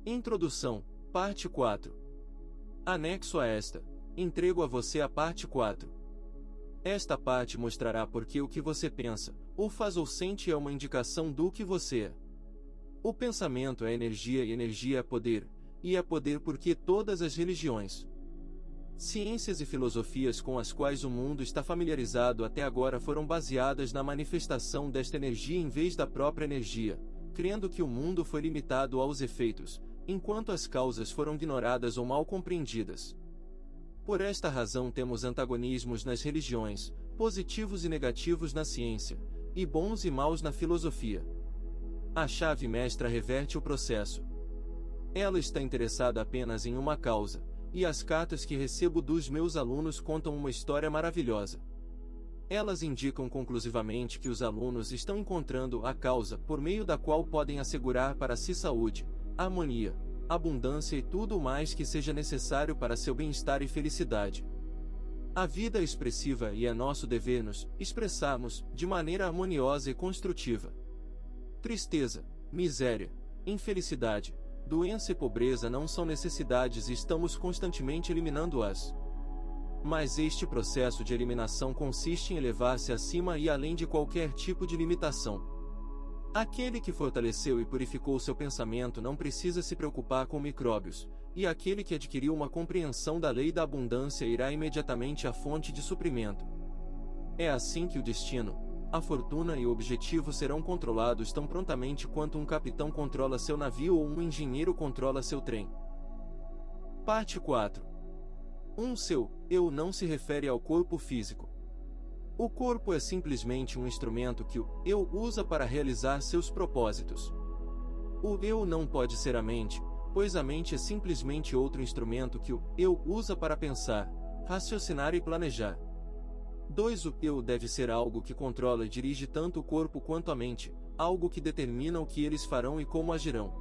Introdução, parte 4. Anexo a esta, entrego a você a parte 4. Esta parte mostrará porque o que você pensa, ou faz ou sente é uma indicação do que você é. O pensamento é energia e energia é poder, e é poder porque todas as religiões, ciências e filosofias com as quais o mundo está familiarizado até agora foram baseadas na manifestação desta energia em vez da própria energia, crendo que o mundo foi limitado aos efeitos, enquanto as causas foram ignoradas ou mal compreendidas. Por esta razão temos antagonismos nas religiões, positivos e negativos na ciência, e bons e maus na filosofia. A chave mestra reverte o processo. Ela está interessada apenas em uma causa, e as cartas que recebo dos meus alunos contam uma história maravilhosa. Elas indicam conclusivamente que os alunos estão encontrando a causa por meio da qual podem assegurar para si saúde, harmonia, abundância e tudo o mais que seja necessário para seu bem-estar e felicidade. A vida é expressiva e é nosso dever nos expressarmos de maneira harmoniosa e construtiva. Tristeza, miséria, infelicidade, doença e pobreza não são necessidades e estamos constantemente eliminando-as. Mas este processo de eliminação consiste em elevar-se acima e além de qualquer tipo de limitação. Aquele que fortaleceu e purificou seu pensamento não precisa se preocupar com micróbios, e aquele que adquiriu uma compreensão da lei da abundância irá imediatamente à fonte de suprimento. É assim que o destino, a fortuna e o objetivo serão controlados tão prontamente quanto um capitão controla seu navio ou um engenheiro controla seu trem. Parte 4. Seu eu não se refere ao corpo físico. O corpo é simplesmente um instrumento que o eu usa para realizar seus propósitos. O eu não pode ser a mente, pois a mente é simplesmente outro instrumento que o eu usa para pensar, raciocinar e planejar. O eu deve ser algo que controla e dirige tanto o corpo quanto a mente, algo que determina o que eles farão e como agirão.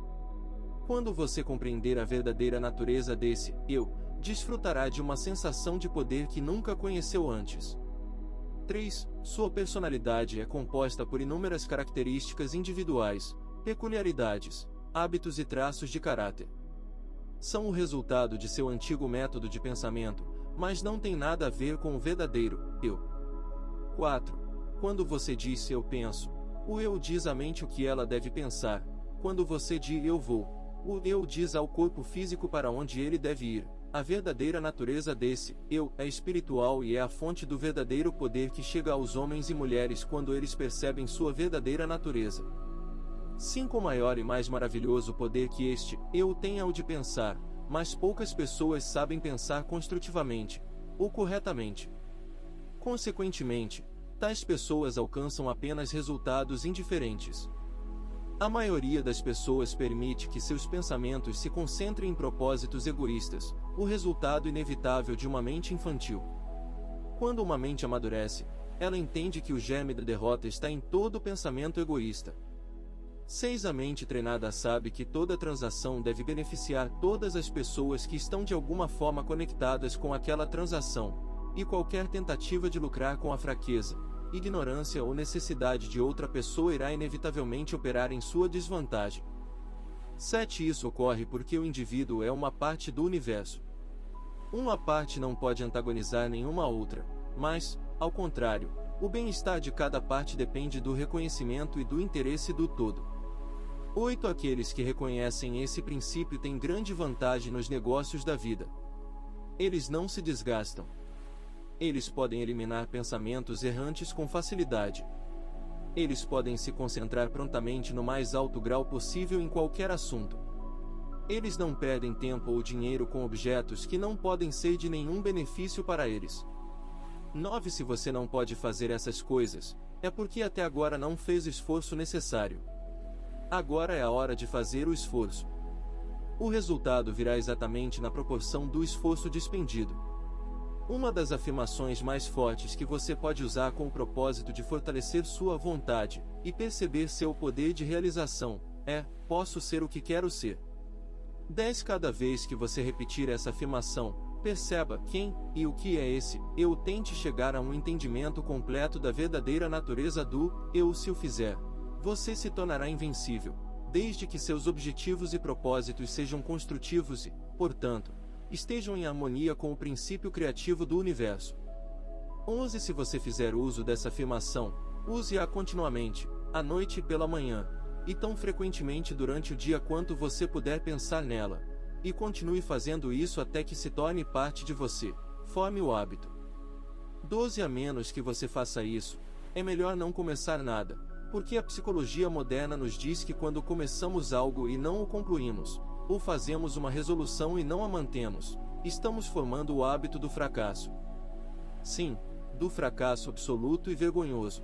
Quando você compreender a verdadeira natureza desse eu, desfrutará de uma sensação de poder que nunca conheceu antes. 3. Sua personalidade é composta por inúmeras características individuais, peculiaridades, hábitos e traços de caráter. São o resultado de seu antigo método de pensamento, mas não tem nada a ver com o verdadeiro eu. 4. Quando você diz eu penso, o eu diz à mente o que ela deve pensar. Quando você diz eu vou, o eu diz ao corpo físico para onde ele deve ir. A verdadeira natureza desse eu é espiritual e é a fonte do verdadeiro poder que chega aos homens e mulheres quando eles percebem sua verdadeira natureza. 5. Maior e mais maravilhoso poder que este eu tem é o de pensar, mas poucas pessoas sabem pensar construtivamente, ou corretamente. Consequentemente, tais pessoas alcançam apenas resultados indiferentes. A maioria das pessoas permite que seus pensamentos se concentrem em propósitos egoístas, o resultado inevitável de uma mente infantil. Quando uma mente amadurece, ela entende que o germe da derrota está em todo pensamento egoísta. 6. A mente treinada sabe que toda transação deve beneficiar todas as pessoas que estão de alguma forma conectadas com aquela transação, e qualquer tentativa de lucrar com a fraqueza, ignorância ou necessidade de outra pessoa irá inevitavelmente operar em sua desvantagem. 7. Isso ocorre porque o indivíduo é uma parte do universo. Uma parte não pode antagonizar nenhuma outra, mas, ao contrário, o bem-estar de cada parte depende do reconhecimento e do interesse do todo. 8. Aqueles que reconhecem esse princípio têm grande vantagem nos negócios da vida. Eles não se desgastam. Eles podem eliminar pensamentos errantes com facilidade. Eles podem se concentrar prontamente no mais alto grau possível em qualquer assunto. Eles não perdem tempo ou dinheiro com objetos que não podem ser de nenhum benefício para eles. 9. Se você não pode fazer essas coisas, é porque até agora não fez o esforço necessário. Agora é a hora de fazer o esforço. O resultado virá exatamente na proporção do esforço despendido. Uma das afirmações mais fortes que você pode usar com o propósito de fortalecer sua vontade e perceber seu poder de realização é: posso ser o que quero ser. 10. Cada vez que você repetir essa afirmação, perceba quem e o que é esse eu. Tente chegar a um entendimento completo da verdadeira natureza do eu. Se o fizer, você se tornará invencível. desde que seus objetivos e propósitos sejam construtivos e, portanto, estejam em harmonia com o princípio criativo do universo. 11. Se você fizer uso dessa afirmação, use-a continuamente, à noite e pela manhã, e tão frequentemente durante o dia quanto você puder pensar nela, e continue fazendo isso até que se torne parte de você, forme o hábito. 12. A menos que você faça isso, é melhor não começar nada, porque a psicologia moderna nos diz que quando começamos algo e não o concluímos, ou fazemos uma resolução e não a mantemos, estamos formando o hábito do fracasso. Sim, do fracasso absoluto e vergonhoso.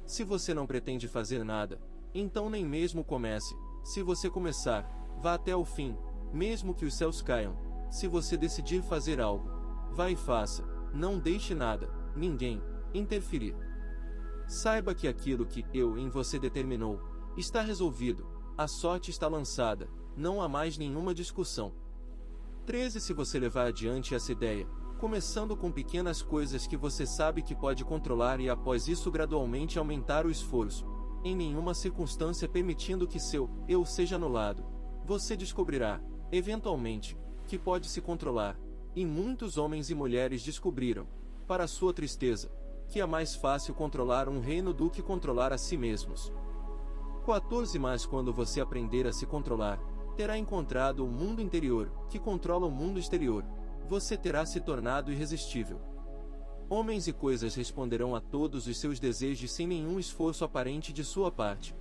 Se você não pretende fazer nada, então nem mesmo comece. Se você começar, vá até o fim, mesmo que os céus caiam. Se você decidir fazer algo, vá e faça, não deixe nada, ninguém, interferir. Saiba que aquilo que eu em você determinou, está resolvido, a sorte está lançada, não há mais nenhuma discussão. 13. Se você levar adiante essa ideia, começando com pequenas coisas que você sabe que pode controlar e após isso gradualmente aumentar o esforço, em nenhuma circunstância permitindo que seu eu seja anulado, você descobrirá, eventualmente, que pode se controlar, e muitos homens e mulheres descobriram, para sua tristeza, que é mais fácil controlar um reino do que controlar a si mesmos. 14. Mas quando você aprender a se controlar, terá encontrado o mundo interior, que controla o mundo exterior. Você terá se tornado irresistível. Homens e coisas responderão a todos os seus desejos sem nenhum esforço aparente de sua parte.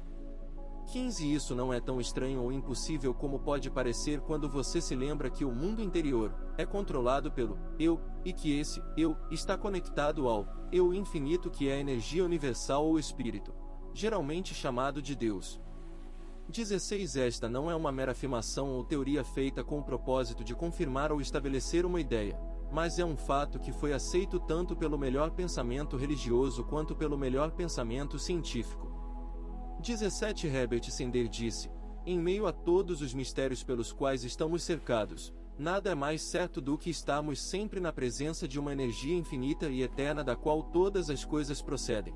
15. Isso não é tão estranho ou impossível como pode parecer quando você se lembra que o mundo interior é controlado pelo eu, e que esse eu está conectado ao eu infinito, que é a energia universal ou espírito, geralmente chamado de Deus. 16. Esta não é uma mera afirmação ou teoria feita com o propósito de confirmar ou estabelecer uma ideia, mas é um fato que foi aceito tanto pelo melhor pensamento religioso quanto pelo melhor pensamento científico. 17. Herbert Sender disse: em meio a todos os mistérios pelos quais estamos cercados, nada é mais certo do que estarmos sempre na presença de uma energia infinita e eterna da qual todas as coisas procedem.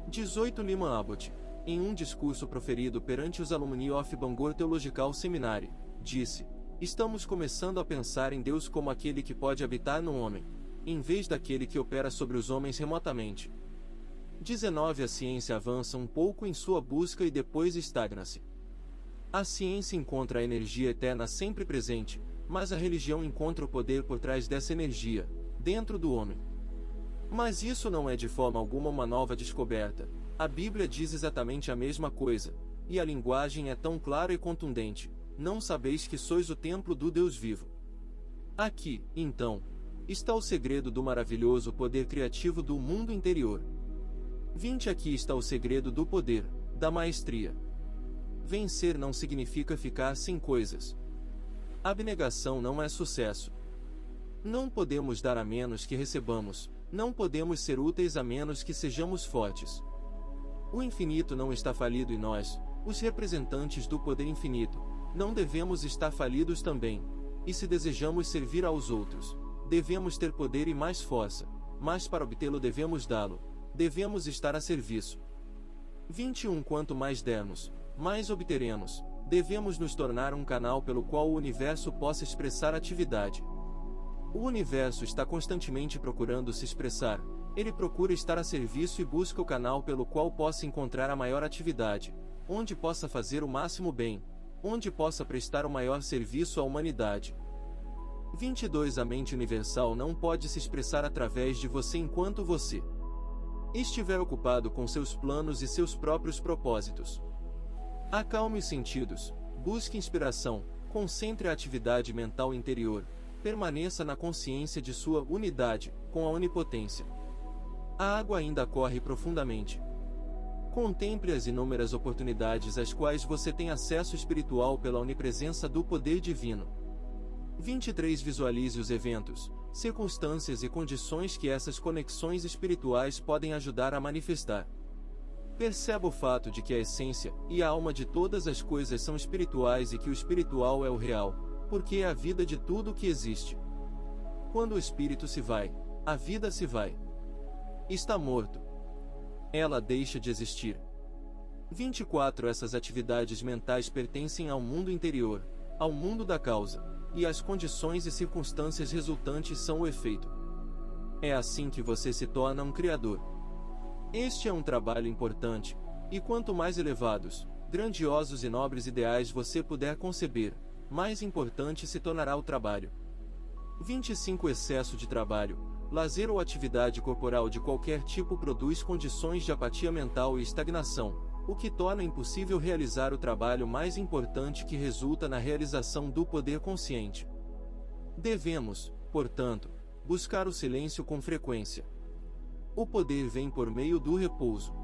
18. Lyman Abbott, em um discurso proferido perante os Alumni of Bangor Theological Seminary, disse: estamos começando a pensar em Deus como aquele que pode habitar no homem, em vez daquele que opera sobre os homens remotamente. 19. A ciência avança um pouco em sua busca e depois estagna-se. A ciência encontra a energia eterna sempre presente, mas a religião encontra o poder por trás dessa energia, dentro do homem. Mas isso não é de forma alguma uma nova descoberta. A Bíblia diz exatamente a mesma coisa, e a linguagem é tão clara e contundente: não sabeis que sois o templo do Deus vivo. Aqui, então, está o segredo do maravilhoso poder criativo do mundo interior. 20. Aqui está o segredo do poder, da maestria. Vencer não significa ficar sem coisas. Abnegação não é sucesso. Não podemos dar a menos que recebamos, não podemos ser úteis a menos que sejamos fortes. O infinito não está falido e nós, os representantes do poder infinito, não devemos estar falidos também. E se desejamos servir aos outros, devemos ter poder e mais força, mas para obtê-lo devemos dá-lo, devemos estar a serviço. 21. Quanto mais dermos, mais obteremos. Devemos nos tornar um canal pelo qual o universo possa expressar atividade. O universo está constantemente procurando se expressar. Ele procura estar a serviço e busca o canal pelo qual possa encontrar a maior atividade, onde possa fazer o máximo bem, onde possa prestar o maior serviço à humanidade. 22. A mente universal não pode se expressar através de você enquanto você estiver ocupado com seus planos e seus próprios propósitos. Acalme os sentidos, busque inspiração, concentre a atividade mental interior, permaneça na consciência de sua unidade com a onipotência. A água ainda corre profundamente. Contemple as inúmeras oportunidades às quais você tem acesso espiritual pela onipresença do poder divino. 23. Visualize os eventos, circunstâncias e condições que essas conexões espirituais podem ajudar a manifestar. Perceba o fato de que a essência e a alma de todas as coisas são espirituais e que o espiritual é o real, porque é a vida de tudo o que existe. Quando o espírito se vai, a vida se vai. Está morto. Ela deixa de existir. 24 Essas atividades mentais pertencem ao mundo interior, ao mundo da causa, e as condições e circunstâncias resultantes são o efeito. É assim que você se torna um criador. Este é um trabalho importante, e quanto mais elevados, grandiosos e nobres ideais você puder conceber, mais importante se tornará o trabalho. 25 Excesso de trabalho, lazer ou atividade corporal de qualquer tipo produz condições de apatia mental e estagnação, o que torna impossível realizar o trabalho mais importante que resulta na realização do poder consciente. Devemos, portanto, buscar o silêncio com frequência. O poder vem por meio do repouso.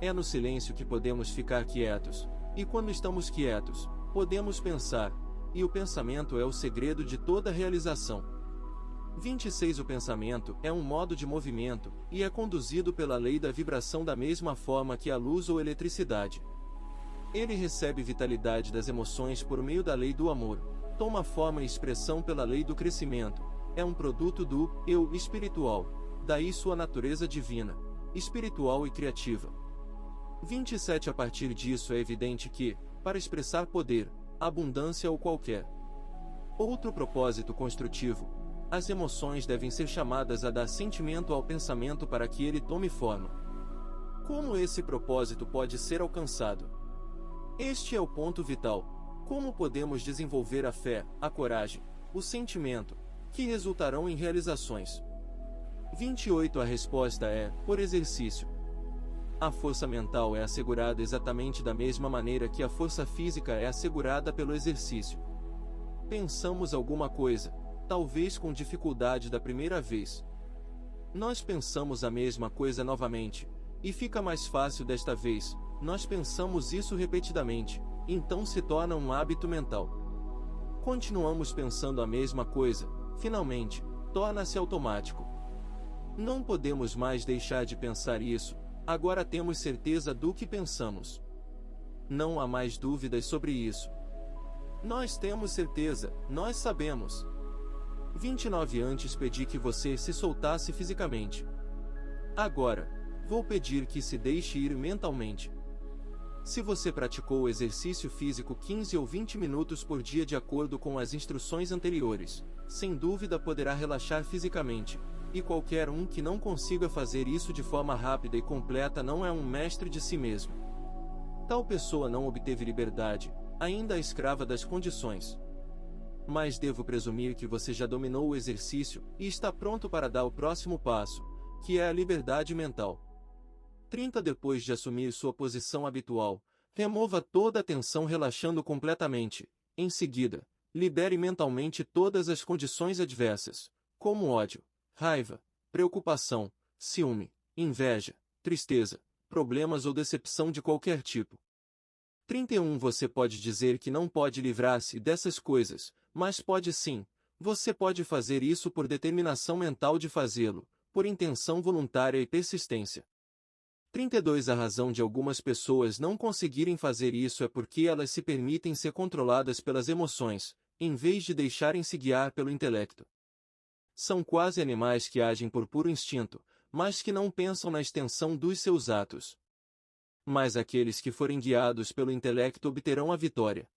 É no silêncio que podemos ficar quietos, e quando estamos quietos, podemos pensar, e o pensamento é o segredo de toda realização. 26 O pensamento é um modo de movimento, e é conduzido pela lei da vibração da mesma forma que a luz ou eletricidade. Ele recebe vitalidade das emoções por meio da lei do amor, toma forma e expressão pela lei do crescimento, é um produto do eu espiritual, daí sua natureza divina, espiritual e criativa. 27 A partir disso é evidente que, para expressar poder, abundância ou qualquer outro propósito construtivo, as emoções devem ser chamadas a dar sentimento ao pensamento para que ele tome forma. Como esse propósito pode ser alcançado? Este é o ponto vital. Como podemos desenvolver a fé, a coragem, o sentimento, que resultarão em realizações? 28 A resposta é, por exercício. A força mental é assegurada exatamente da mesma maneira que a força física é assegurada pelo exercício. Pensamos alguma coisa, talvez com dificuldade da primeira vez. Nós pensamos a mesma coisa novamente, e fica mais fácil desta vez. Nós pensamos isso repetidamente, então se torna um hábito mental. Continuamos pensando a mesma coisa, finalmente, torna-se automático. Não podemos mais deixar de pensar isso, agora temos certeza do que pensamos. Não há mais dúvidas sobre isso. Nós temos certeza, nós sabemos. 29 Antes pedi que você se soltasse fisicamente. Agora, vou pedir que se deixe ir mentalmente. Se você praticou o exercício físico 15 ou 20 minutos por dia de acordo com as instruções anteriores, sem dúvida poderá relaxar fisicamente, e qualquer um que não consiga fazer isso de forma rápida e completa não é um mestre de si mesmo. Tal pessoa não obteve liberdade, ainda é escrava das condições. Mas devo presumir que você já dominou o exercício e está pronto para dar o próximo passo, que é a liberdade mental. 30 Depois de assumir sua posição habitual, remova toda a tensão relaxando completamente. Em seguida, libere mentalmente todas as condições adversas, como ódio, raiva, preocupação, ciúme, inveja, tristeza, problemas ou decepção de qualquer tipo. 31 Você pode dizer que não pode livrar-se dessas coisas, mas pode sim. Você pode fazer isso por determinação mental de fazê-lo, por intenção voluntária e persistência. 32 A razão de algumas pessoas não conseguirem fazer isso é porque elas se permitem ser controladas pelas emoções, em vez de deixarem-se guiar pelo intelecto. São quase animais que agem por puro instinto, mas que não pensam na extensão dos seus atos. Mas aqueles que forem guiados pelo intelecto obterão a vitória.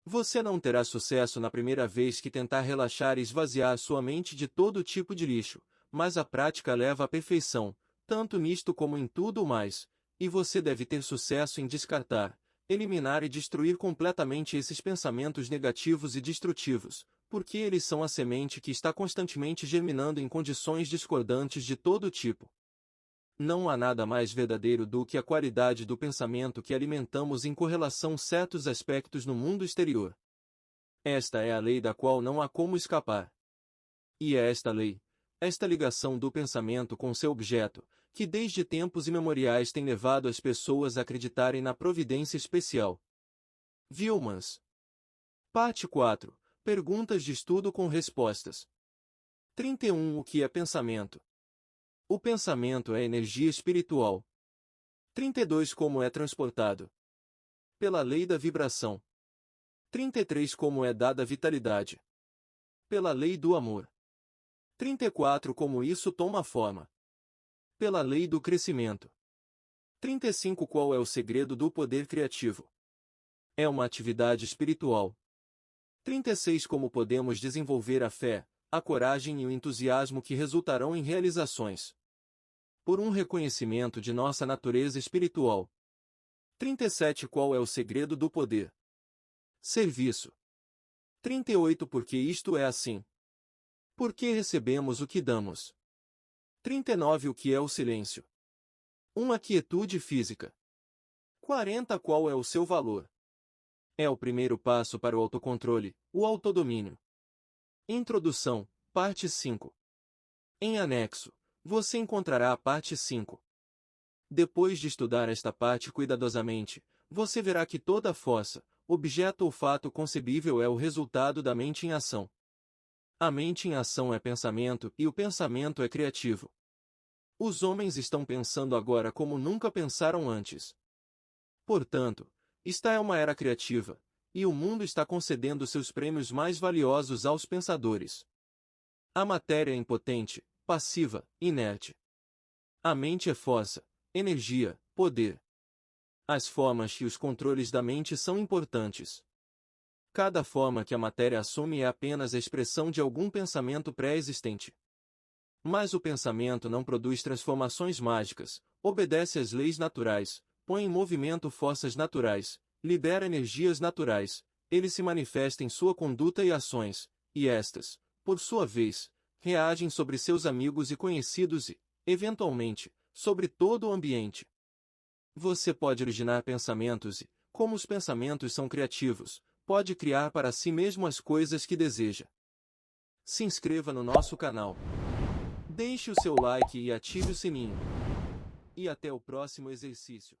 Você não terá sucesso na primeira vez que tentar relaxar e esvaziar sua mente de todo tipo de lixo, mas a prática leva à perfeição, tanto nisto como em tudo o mais, e você deve ter sucesso em descartar, eliminar e destruir completamente esses pensamentos negativos e destrutivos, porque eles são a semente que está constantemente germinando em condições discordantes de todo tipo. Não há nada mais verdadeiro do que a qualidade do pensamento que alimentamos em correlação certos aspectos no mundo exterior. Esta é a lei da qual não há como escapar. E é esta lei, esta ligação do pensamento com seu objeto, que desde tempos imemoriais tem levado as pessoas a acreditarem na providência especial. Vilmans. Parte 4. Perguntas de estudo com respostas. 31 O que é pensamento? O pensamento é energia espiritual. 32 Como é transportado? Pela lei da vibração. 33 Como é dada vitalidade? Pela lei do amor. 34 Como isso toma forma? Pela lei do crescimento. 35 Qual é o segredo do poder criativo? É uma atividade espiritual. 36 Como podemos desenvolver a fé, a coragem e o entusiasmo que resultarão em realizações? Por um reconhecimento de nossa natureza espiritual. 37 Qual é o segredo do poder? Serviço. 38 Por que isto é assim? Por que recebemos o que damos? 39 O que é o silêncio? Uma quietude física. 40 Qual é o seu valor? É o primeiro passo para o autocontrole, o autodomínio. Introdução, parte 5. Em anexo, você encontrará a parte 5. Depois de estudar esta parte cuidadosamente, você verá que toda força, objeto ou fato concebível é o resultado da mente em ação. A mente em ação é pensamento e o pensamento é criativo. Os homens estão pensando agora como nunca pensaram antes. Portanto, esta é uma era criativa, e o mundo está concedendo seus prêmios mais valiosos aos pensadores. A matéria é impotente, passiva, inerte. A mente é força, energia, poder. As formas e os controles da mente são importantes. Cada forma que a matéria assume é apenas a expressão de algum pensamento pré-existente. Mas o pensamento não produz transformações mágicas, obedece às leis naturais, põe em movimento forças naturais, libera energias naturais, ele se manifesta em sua conduta e ações, e estas, por sua vez, reagem sobre seus amigos e conhecidos e, eventualmente, sobre todo o ambiente. Você pode originar pensamentos e, como os pensamentos são criativos, pode criar para si mesmo as coisas que deseja. Se inscreva no nosso canal. Deixe o seu like e ative o sininho. E até o próximo exercício.